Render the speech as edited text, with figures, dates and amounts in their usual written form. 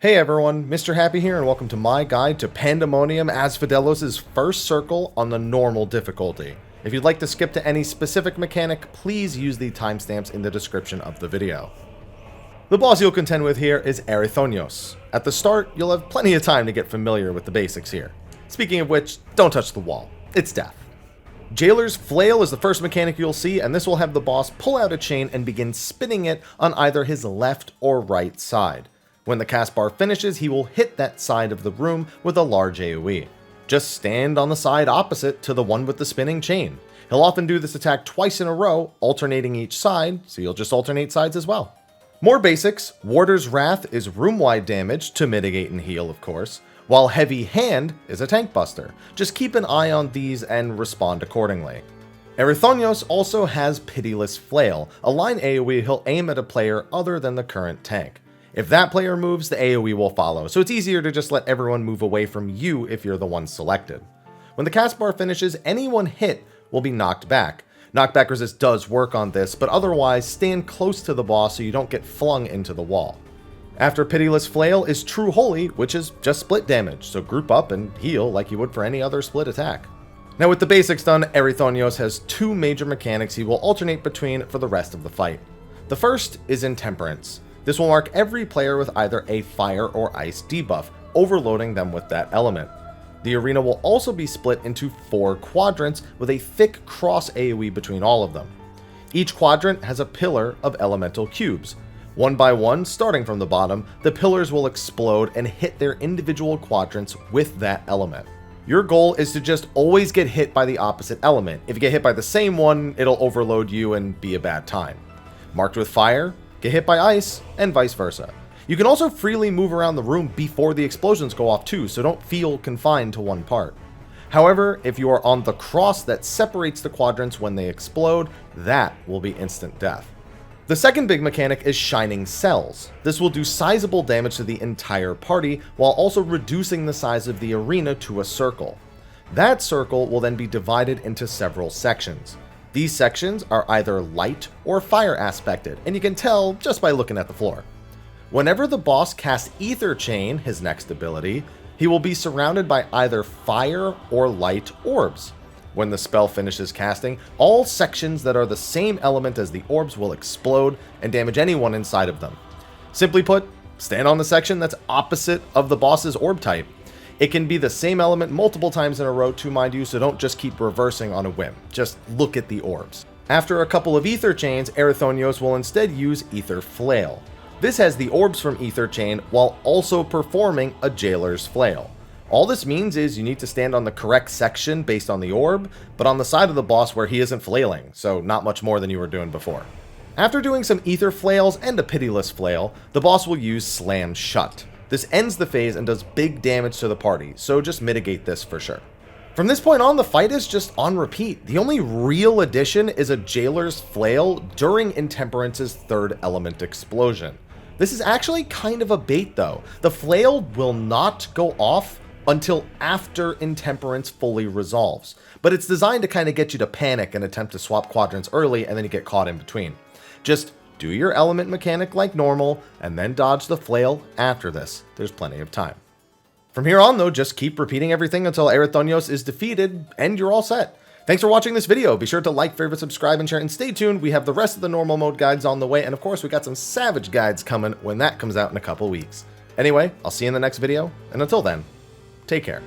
Hey everyone, Mr. Happy here and welcome to my guide to Pandæmonium Asphodelos' first circle on the normal difficulty. If you'd like to skip to any specific mechanic, please use the timestamps in the description of the video. The boss you'll contend with here is Aetherchain. At the start, you'll have plenty of time to get familiar with the basics here. Speaking of which, don't touch the wall. It's death. Gaoler's Flail is the first mechanic you'll see, and this will have the boss pull out a chain and begin spinning it on either his left or right side. When the cast bar finishes, he will hit that side of the room with a large AoE. Just stand on the side opposite to the one with the spinning chain. He'll often do this attack twice in a row, alternating each side, so you'll just alternate sides as well. More basics: Warder's Wrath is room-wide damage to mitigate and heal, of course, while Heavy Hand is a tank buster. Just keep an eye on these and respond accordingly. Aetherchain also has Pitiless Flail, a line AoE he'll aim at a player other than the current tank. If that player moves, the AoE will follow, so it's easier to just let everyone move away from you if you're the one selected. When the cast bar finishes, anyone hit will be knocked back. Knockback resist does work on this, but otherwise stand close to the boss so you don't get flung into the wall. After Pitiless Flail is True Holy, which is just split damage, so group up and heal like you would for any other split attack. Now with the basics done, Aetherchain has two major mechanics he will alternate between for the rest of the fight. The first is Intemperance. This will mark every player with either a fire or ice debuff, overloading them with that element. The arena will also be split into 4 quadrants with a thick cross AoE between all of them. Each quadrant has a pillar of elemental cubes. One by one, starting from the bottom, the pillars will explode and hit their individual quadrants with that element. Your goal is to just always get hit by the opposite element. If you get hit by the same one, it'll overload you and be a bad time. Marked with fire, get hit by ice, and vice versa. You can also freely move around the room before the explosions go off too, so don't feel confined to one part. However, if you are on the cross that separates the quadrants when they explode, that will be instant death. The second big mechanic is Shining Cells. This will do sizable damage to the entire party, while also reducing the size of the arena to a circle. That circle will then be divided into several sections. These sections are either light or fire aspected, and you can tell just by looking at the floor. Whenever the boss casts Aetherchain, his next ability, he will be surrounded by either fire or light orbs. When the spell finishes casting, all sections that are the same element as the orbs will explode and damage anyone inside of them. Simply put, stand on the section that's opposite of the boss's orb type. It can be the same element multiple times in a row too, mind you, so don't just keep reversing on a whim. Just look at the orbs. After a couple of Aetherchains, Aetherchain will instead use Aetherflail. This has the orbs from Aetherchain while also performing a Gaoler's Flail. All this means is you need to stand on the correct section based on the orb, but on the side of the boss where he isn't flailing, so not much more than you were doing before. After doing some Aetherflails and a Pitiless Flail, the boss will use Slam Shut. This ends the phase and does big damage to the party, so just mitigate this for sure. From this point on, the fight is just on repeat. The only real addition is a Gaoler's Flail during Intemperance's third element explosion. This is actually kind of a bait though. The flail will not go off until after Intemperance fully resolves, but it's designed to kind of get you to panic and attempt to swap quadrants early and then you get caught in between. Just do your element mechanic like normal, and then dodge the flail after this. There's plenty of time. From here on though, just keep repeating everything until Aetherchain is defeated, and you're all set. Thanks for watching this video. Be sure to like, favorite, subscribe, and share, and stay tuned. We have the rest of the normal mode guides on the way, and of course we got some savage guides coming when that comes out in a couple weeks. Anyway, I'll see you in the next video, and until then, take care.